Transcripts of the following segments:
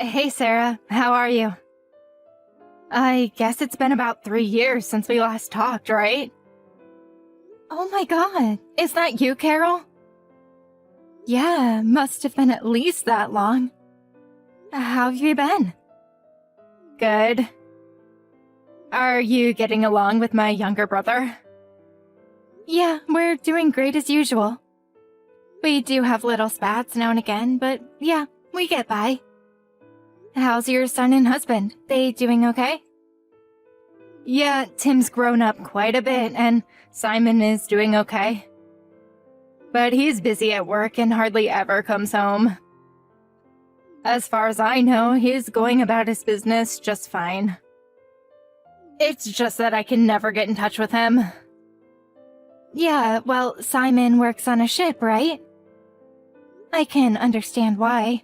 Hey Sarah, how are you? I guess it's been about 3 years since we last talked, right? Oh my god, is that you, Carol? Yeah, must have been at least that long. How have you been? Good. Are you getting along with my younger brother? Yeah, we're doing great as usual. We do have little spats now and again, but yeah, we get by. How's your son and husband? They doing okay? Yeah, Tim's grown up quite a bit, and Simon is doing okay. But he's busy at work and hardly ever comes home. As far as I know, he's going about his business just fine. It's just that I can never get in touch with him. Yeah, well, Simon works on a ship, right? I can understand why.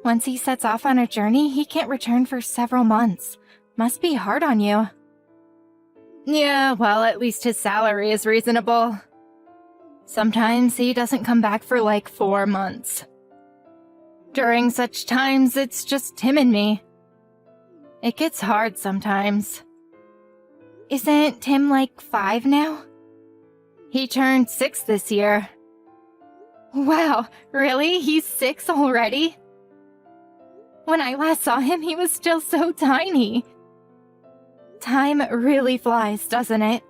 Once he sets off on a journey, he can't return for several months. Must be hard on you. Yeah, well, at least his salary is reasonable. Sometimes he doesn't come back for like 4 months. During such times, it's just him and me. It gets hard sometimes. Isn't Tim like 5 now? He turned 6 this year. Wow, really? He's 6 already? When I last saw him, he was still so tiny. Time really flies, doesn't it?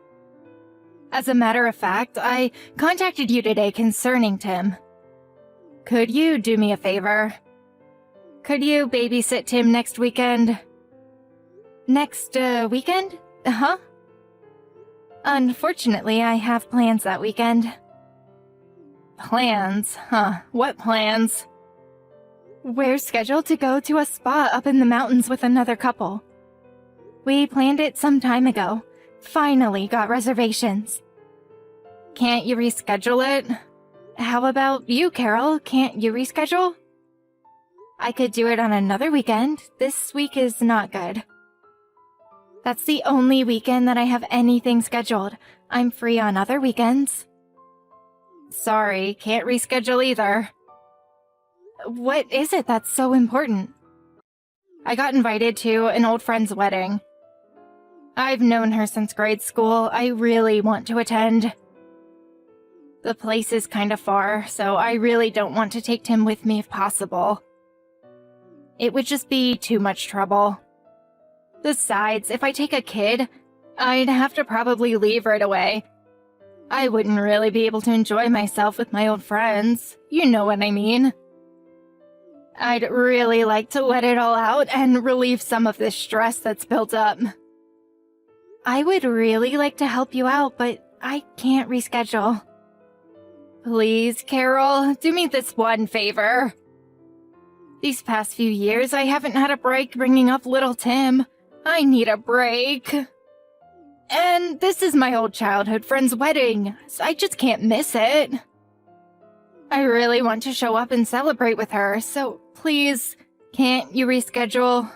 As a matter of fact, I contacted you today concerning Tim. Could you do me a favor? Could you babysit Tim next weekend? Next, weekend? Huh? Unfortunately, I have plans that weekend. Plans? Huh, what plans? We're scheduled to go to a spa up in the mountains with another couple. We planned it some time ago. Finally got reservations. Can't you reschedule it? How about you, Carol? Can't you reschedule? I could do it on another weekend. This week is not good. That's the only weekend that I have anything scheduled. I'm free on other weekends. Sorry, can't reschedule either. What is it that's so important? I got invited to an old friend's wedding. I've known her since grade school. I really want to attend. The place is kind of far, so I really don't want to take Tim with me if possible. It would just be too much trouble. Besides, if I take a kid, I'd have to probably leave right away. I wouldn't really be able to enjoy myself with my old friends. You know what I mean. I'd really like to let it all out and relieve some of this stress that's built up. I would really like to help you out, but I can't reschedule. Please, Carol, do me this one favor. These past few years, I haven't had a break bringing up little Tim. I need a break. And this is my old childhood friend's wedding, so I just can't miss it. I really want to show up and celebrate with her, so please, can't you reschedule?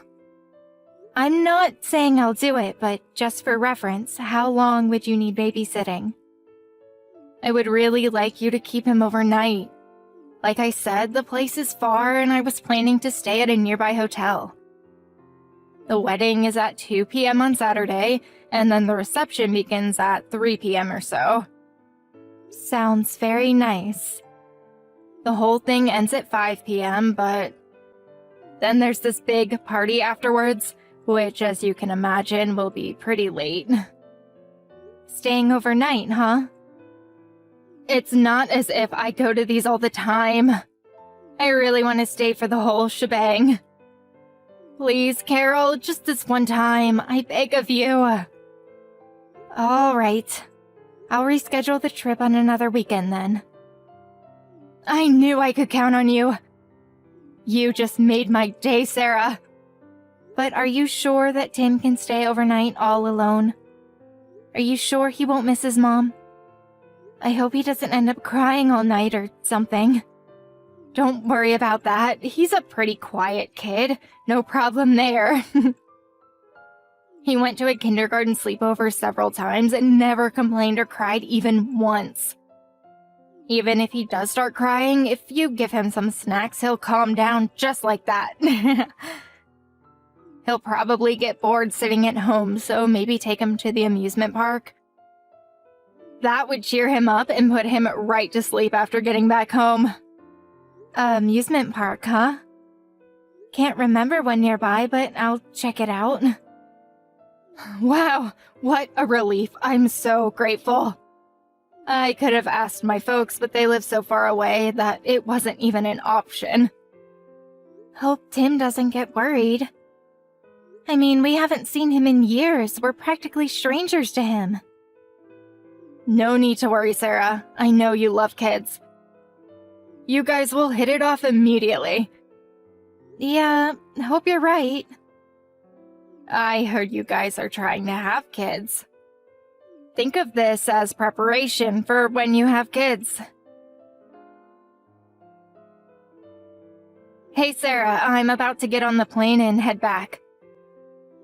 I'm not saying I'll do it, but just for reference, how long would you need babysitting? I would really like you to keep him overnight. Like I said, the place is far and I was planning to stay at a nearby hotel. The wedding is at 2 p.m. on Saturday, and then the reception begins at 3 p.m. or so. Sounds very nice. The whole thing ends at 5 p.m., but then there's this big party afterwards, which, as you can imagine, will be pretty late. Staying overnight, huh? It's not as if I go to these all the time. I really want to stay for the whole shebang. Please, Carol, just this one time, I beg of you. All right. I'll reschedule the trip on another weekend then. I knew I could count on you. You just made my day, Sarah. But are you sure that Tim can stay overnight all alone? Are you sure he won't miss his mom? I hope he doesn't end up crying all night or something. Don't worry about that. He's a pretty quiet kid. No problem there. He went to a kindergarten sleepover several times and never complained or cried even once. Even if he does start crying, if you give him some snacks, he'll calm down just like that. He'll probably get bored sitting at home, so maybe take him to the amusement park. That would cheer him up and put him right to sleep after getting back home. Amusement park, huh? Can't remember one nearby, but I'll check it out. Wow, what a relief. I'm so grateful. I could have asked my folks, but they live so far away that it wasn't even an option. Hope Tim doesn't get worried. I mean, we haven't seen him in years. We're practically strangers to him. No need to worry, Sarah. I know you love kids. You guys will hit it off immediately. Yeah, hope you're right. I heard you guys are trying to have kids. Think of this as preparation for when you have kids. Hey Sarah, I'm about to get on the plane and head back.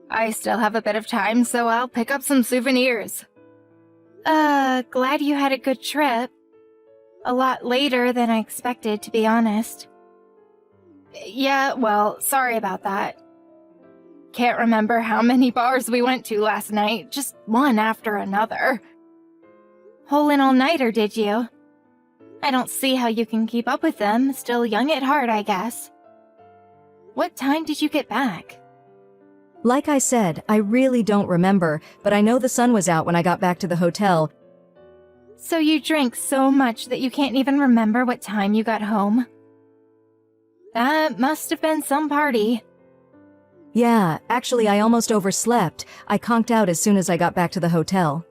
I still have a bit of time, so I'll pick up some souvenirs. Glad you had a good trip. A lot later than I expected, to be honest. Yeah, well, sorry about that. Can't remember how many bars we went to last night, just one after another. Whole and all-nighter, did you? I don't see how you can keep up with them, still young at heart, I guess. What time did you get back? Like I said, I really don't remember, but I know the sun was out when I got back to the hotel. So you drank so much that you can't even remember what time you got home? That must have been some party. Yeah, actually I almost overslept. I conked out as soon as I got back to the hotel.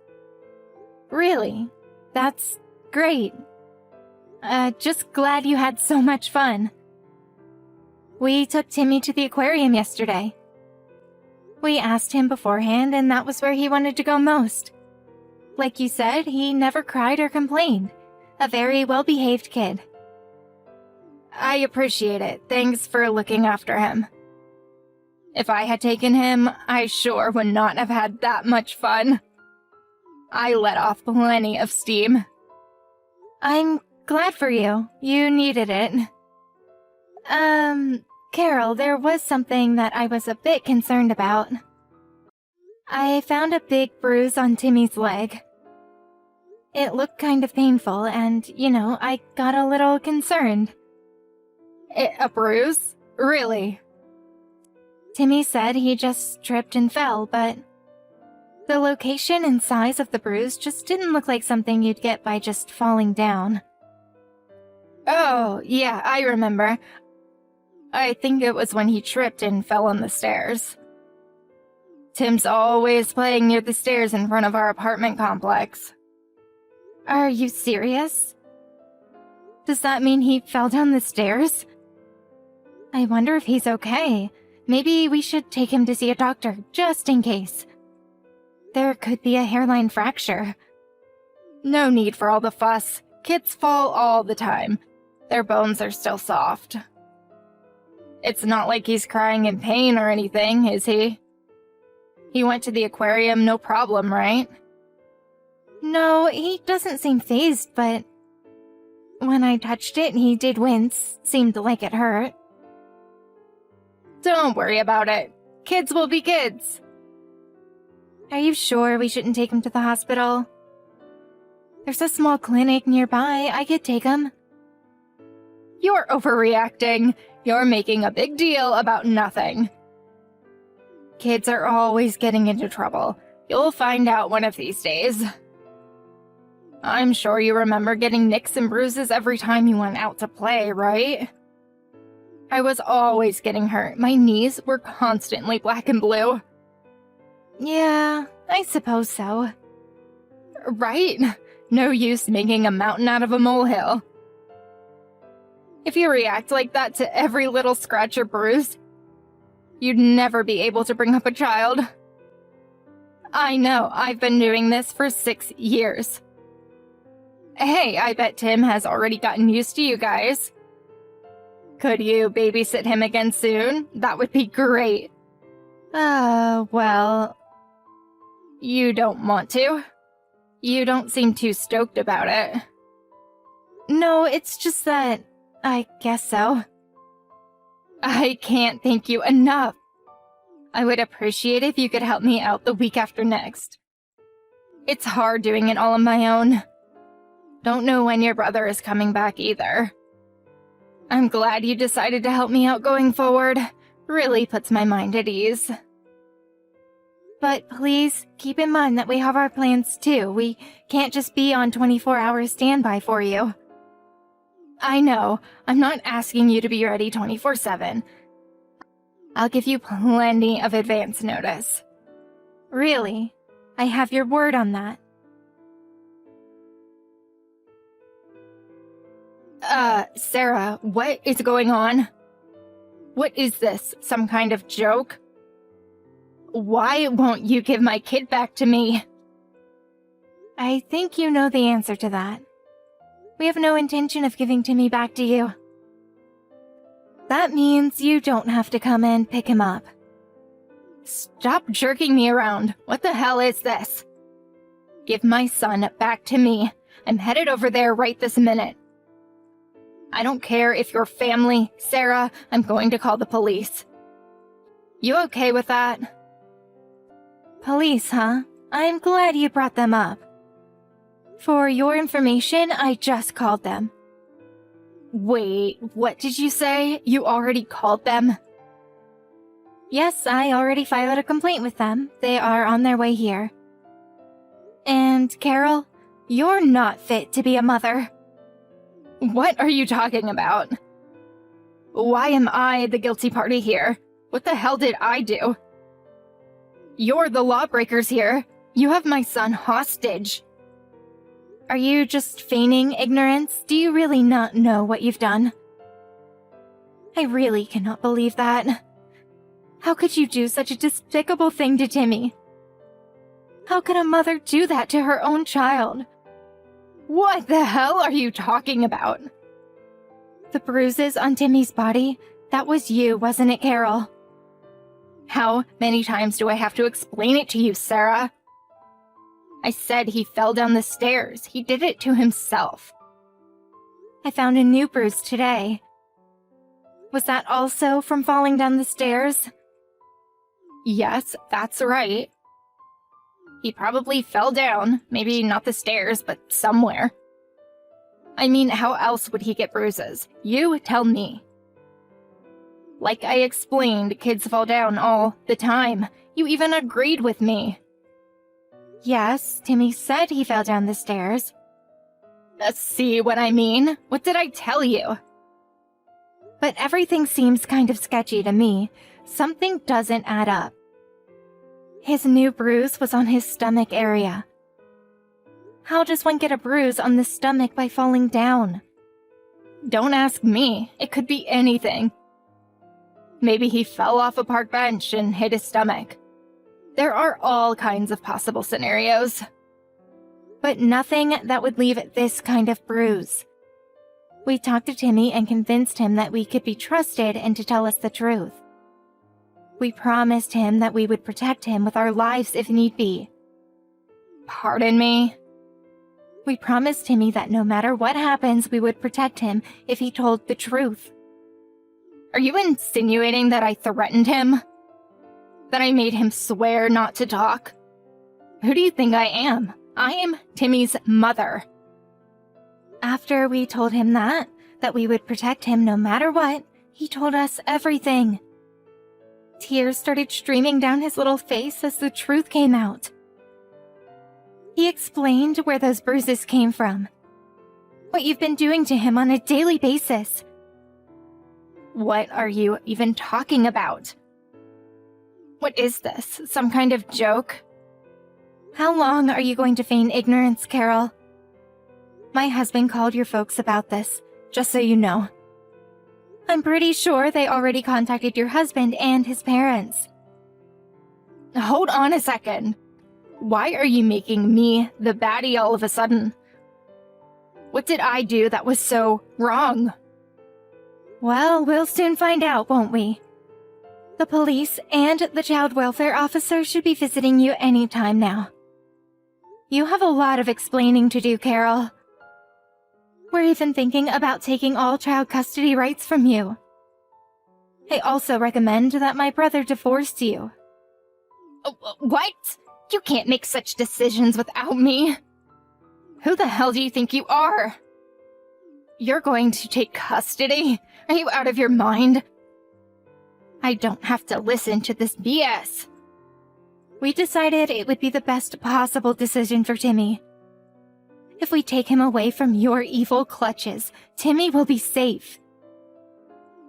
Really? That's great. Just glad you had so much fun. We took Timmy to the aquarium yesterday. We asked him beforehand, and that was where he wanted to go most. Like you said, he never cried or complained. A very well-behaved kid. I appreciate it. Thanks for looking after him. If I had taken him, I sure would not have had that much fun. I let off plenty of steam. I'm glad for you. You needed it. Carol, there was something that I was a bit concerned about. I found a big bruise on Timmy's leg. It looked kind of painful, and, I got a little concerned. A bruise? Really? Timmy said he just tripped and fell, but the location and size of the bruise just didn't look like something you'd get by just falling down. Oh, yeah, I remember. I think it was when he tripped and fell on the stairs. Tim's always playing near the stairs in front of our apartment complex. Are you serious? Does that mean he fell down the stairs? I wonder if he's okay. Maybe we should take him to see a doctor, just in case. There could be a hairline fracture. No need for all the fuss. Kids fall all the time. Their bones are still soft. It's not like he's crying in pain or anything, is he? He went to the aquarium, no problem, right? No, he doesn't seem fazed, but when I touched it, he did wince. Seemed like it hurt. Don't worry about it. Kids will be kids. Are you sure we shouldn't take him to the hospital? There's a small clinic nearby. I could take him. You're overreacting. You're making a big deal about nothing. Kids are always getting into trouble. You'll find out one of these days. I'm sure you remember getting nicks and bruises every time you went out to play, right? I was always getting hurt. My knees were constantly black and blue. Yeah, I suppose so. Right? No use making a mountain out of a molehill. If you react like that to every little scratch or bruise, you'd never be able to bring up a child. I know, I've been doing this for 6 years. Hey, I bet Tim has already gotten used to you guys. Could you babysit him again soon? That would be great. Well... You don't want to? You don't seem too stoked about it. No, it's just that... I guess so. I can't thank you enough. I would appreciate if you could help me out the week after next. It's hard doing it all on my own. Don't know when your brother is coming back either. I'm glad you decided to help me out going forward. Really puts my mind at ease. But please, keep in mind that we have our plans too. We can't just be on 24-hour standby for you. I know, I'm not asking you to be ready 24/7. I'll give you plenty of advance notice. Really, I have your word on that. Sarah, what is going on? What is this, some kind of joke? Why won't you give my kid back to me? I think you know the answer to that. We have no intention of giving Timmy back to you. That means you don't have to come and pick him up. Stop jerking me around. What the hell is this? Give my son back to me. I'm headed over there right this minute. I don't care if you're family, Sarah. I'm going to call the police. You okay with that? Police, huh? I'm glad you brought them up. For your information, I just called them. Wait, what did you say? You already called them? Yes, I already filed a complaint with them. They are on their way here. And Carol, you're not fit to be a mother. What are you talking about? Why am I the guilty party here? What the hell did I do? You're the lawbreakers here. You have my son hostage. Are you just feigning ignorance? Do you really not know what you've done? I really cannot believe that. How could you do such a despicable thing to Timmy? How could a mother do that to her own child? What the hell are you talking about? The bruises on Timmy's body, that was you, wasn't it, Carol? How many times do I have to explain it to you, Sarah? I said he fell down the stairs. He did it to himself. I found a new bruise today. Was that also from falling down the stairs? Yes, that's right. He probably fell down, maybe not the stairs, but somewhere. I mean, how else would he get bruises? You tell me. Like I explained, kids fall down all the time. You even agreed with me. Yes, Timmy said he fell down the stairs. See what I mean? What did I tell you? But everything seems kind of sketchy to me. Something doesn't add up. His new bruise was on his stomach area. How does one get a bruise on the stomach by falling down? Don't ask me. It could be anything. Maybe he fell off a park bench and hit his stomach. There are all kinds of possible scenarios. But nothing that would leave this kind of bruise. We talked to Timmy and convinced him that we could be trusted and to tell us the truth. We promised him that we would protect him with our lives if need be. Pardon me? We promised Timmy that no matter what happens, we would protect him if he told the truth. Are you insinuating that I threatened him? That I made him swear not to talk? Who do you think I am? I am Timmy's mother. After we told him that we would protect him no matter what, he told us everything. Tears started streaming down his little face as the truth came out. He explained where those bruises came from. What you've been doing to him on a daily basis. What are you even talking about? What is this? Some kind of joke? How long are you going to feign ignorance, Carol? My husband called your folks about this, just so you know. I'm pretty sure they already contacted your husband and his parents. Hold on a second. Why are you making me the baddie all of a sudden? What did I do that was so wrong? Well, we'll soon find out, won't we? The police and the child welfare officer should be visiting you any time now. You have a lot of explaining to do, Carol. We're even thinking about taking all child custody rights from you. I also recommend that my brother divorce you. What? You can't make such decisions without me. Who the hell do you think you are? You're going to take custody? Are you out of your mind? I don't have to listen to this BS. We decided it would be the best possible decision for Timmy. If we take him away from your evil clutches, Timmy will be safe.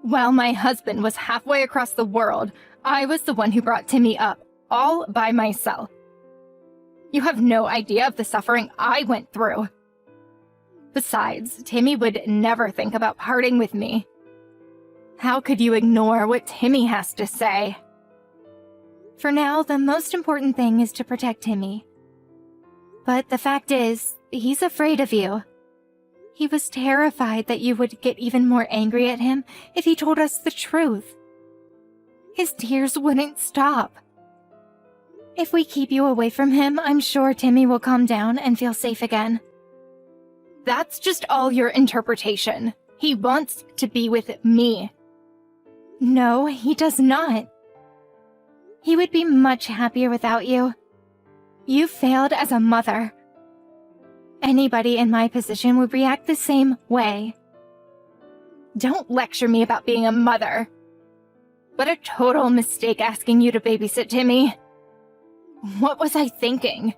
While my husband was halfway across the world, I was the one who brought Timmy up, all by myself. You have no idea of the suffering I went through. Besides, Timmy would never think about parting with me. How could you ignore what Timmy has to say? For now, the most important thing is to protect Timmy. But the fact is, he's afraid of you. He was terrified that you would get even more angry at him if he told us the truth. His tears wouldn't stop. If we keep you away from him, I'm sure Timmy will calm down and feel safe again. That's just all your interpretation. He wants to be with me. No, he does not. He would be much happier without you. You failed as a mother. Anybody in my position would react the same way. Don't lecture me about being a mother. What a total mistake asking you to babysit Timmy. What was I thinking?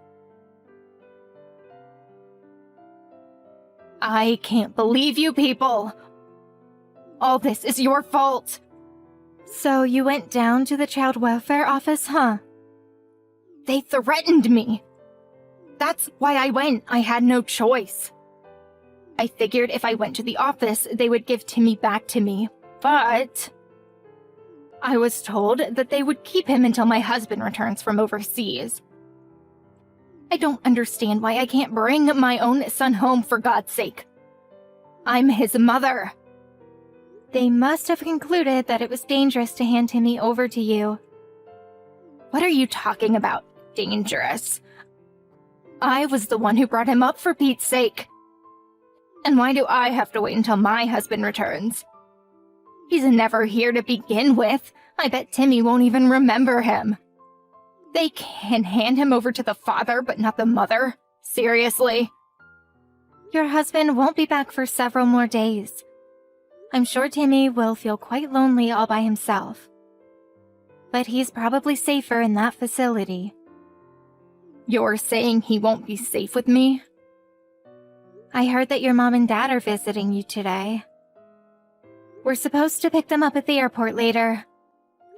I can't believe you people. All this is your fault. So you went down to the child welfare office, huh? They threatened me. That's why I went. I had no choice. I figured if I went to the office, they would give Timmy back to me, but I was told that they would keep him until my husband returns from overseas. I don't understand why I can't bring my own son home, for God's sake. I'm his mother. They must have concluded that it was dangerous to hand Timmy over to you. What are you talking about, dangerous? I was the one who brought him up, for Pete's sake. And why do I have to wait until my husband returns? He's never here to begin with. I bet Timmy won't even remember him. They can hand him over to the father, but not the mother? Seriously? Your husband won't be back for several more days. I'm sure Timmy will feel quite lonely all by himself. But he's probably safer in that facility. You're saying he won't be safe with me? I heard that your mom and dad are visiting you today. We're supposed to pick them up at the airport later.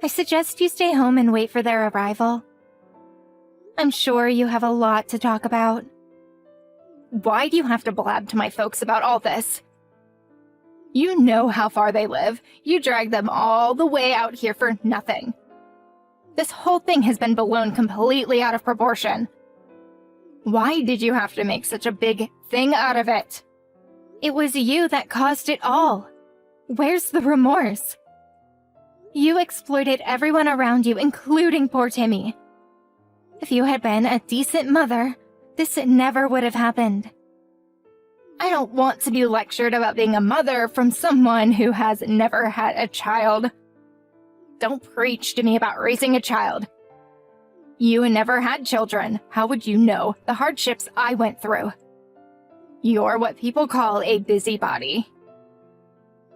I suggest you stay home and wait for their arrival. I'm sure you have a lot to talk about. Why do you have to blab to my folks about all this? You know how far they live. You dragged them all the way out here for nothing. This whole thing has been blown completely out of proportion. Why did you have to make such a big thing out of it? It was you that caused it all. Where's the remorse? You exploited everyone around you, including poor Timmy. If you had been a decent mother, this never would have happened. I don't want to be lectured about being a mother from someone who has never had a child. Don't preach to me about raising a child. You never had children. How would you know the hardships I went through? You're what people call a busybody.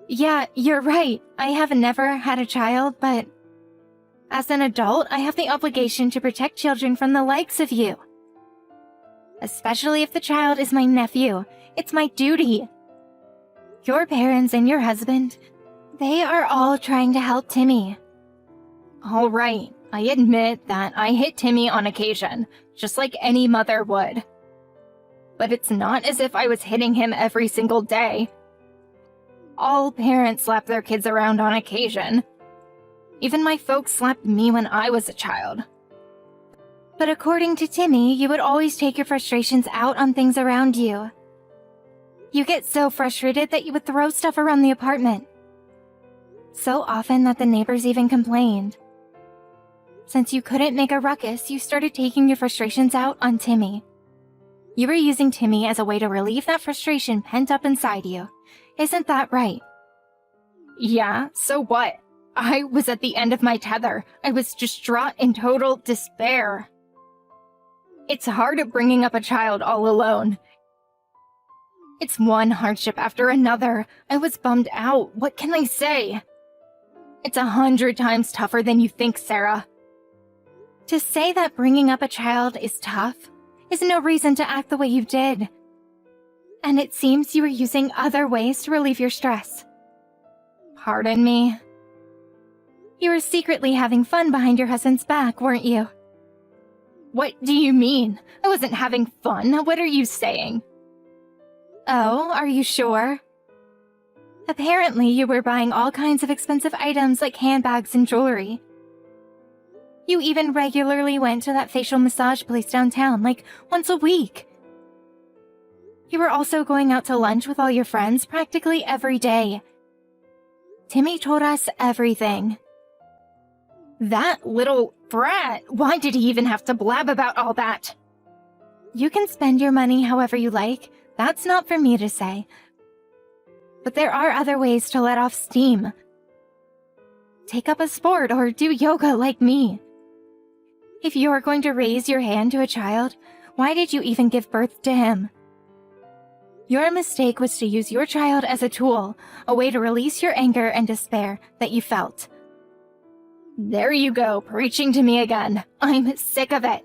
Yeah, you're right. I have never had a child, but as an adult, I have the obligation to protect children from the likes of you. Especially if the child is my nephew. It's my duty. Your parents and your husband, they are all trying to help Timmy. All right, I admit that I hit Timmy on occasion, just like any mother would. But it's not as if I was hitting him every single day. All parents slap their kids around on occasion. Even my folks slapped me when I was a child. But according to Timmy, you would always take your frustrations out on things around you. You get so frustrated that you would throw stuff around the apartment. So often that the neighbors even complained. Since you couldn't make a ruckus, you started taking your frustrations out on Timmy. You were using Timmy as a way to relieve that frustration pent up inside you. Isn't that right? Yeah, so what? I was at the end of my tether. I was distraught in total despair. It's hard bringing up a child all alone. It's one hardship after another. I was bummed out. What can I say? It's 100 times tougher than you think, Sarah. To say that bringing up a child is tough is no reason to act the way you did. And it seems you were using other ways to relieve your stress. Pardon me? You were secretly having fun behind your husband's back, weren't you? What do you mean? I wasn't having fun. What are you saying? Oh, are you sure? Apparently, you were buying all kinds of expensive items like handbags and jewelry. You even regularly went to that facial massage place downtown, like once a week. You were also going out to lunch with all your friends practically every day. Timmy told us everything. That little brat, why did he even have to blab about all that? You can spend your money however you like. That's not for me to say. But there are other ways to let off steam. Take up a sport or do yoga like me. If you're going to raise your hand to a child, why did you even give birth to him? Your mistake was to use your child as a tool, a way to release your anger and despair that you felt. There you go, preaching to me again. I'm sick of it.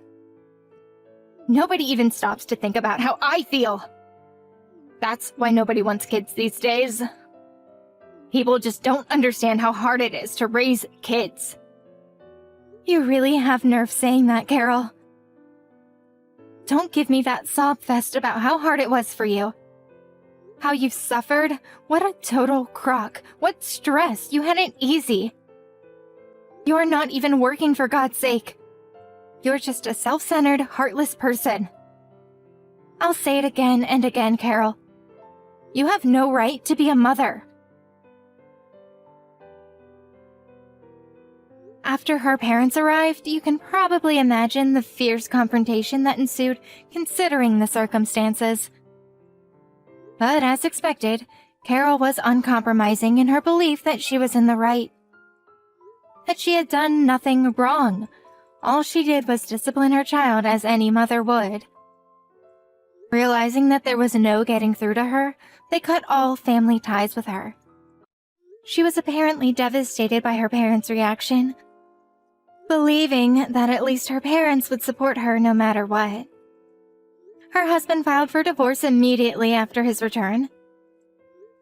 Nobody even stops to think about how I feel. That's why nobody wants kids these days. People just don't understand how hard it is to raise kids. You really have nerve saying that, Carol. Don't give me that sob fest about how hard it was for you. How you've suffered. What a total crock. What stress. You had it easy. You're not even working, for God's sake. You're just a self-centered, heartless person. I'll say it again and again, Carol. You have no right to be a mother. After her parents arrived, you can probably imagine the fierce confrontation that ensued considering the circumstances. But as expected, Carol was uncompromising in her belief that she was in the right. That she had done nothing wrong. All she did was discipline her child as any mother would. Realizing that there was no getting through to her, they cut all family ties with her. She was apparently devastated by her parents' reaction, believing that at least her parents would support her no matter what. Her husband filed for divorce immediately after his return.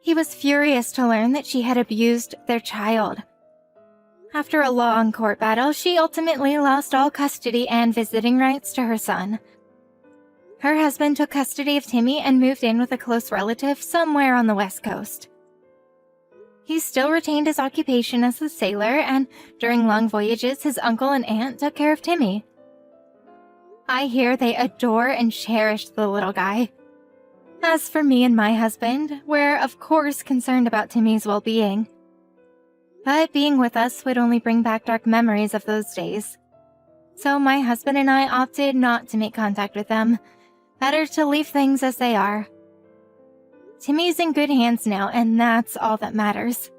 He was furious to learn that she had abused their child. After a long court battle, she ultimately lost all custody and visiting rights to her son. Her husband took custody of Timmy and moved in with a close relative somewhere on the West Coast. He still retained his occupation as a sailor, and during long voyages, his uncle and aunt took care of Timmy. I hear they adore and cherish the little guy. As for me and my husband, we're of course concerned about Timmy's well-being. But being with us would only bring back dark memories of those days. So my husband and I opted not to make contact with them. Better to leave things as they are. Timmy's in good hands now, and that's all that matters.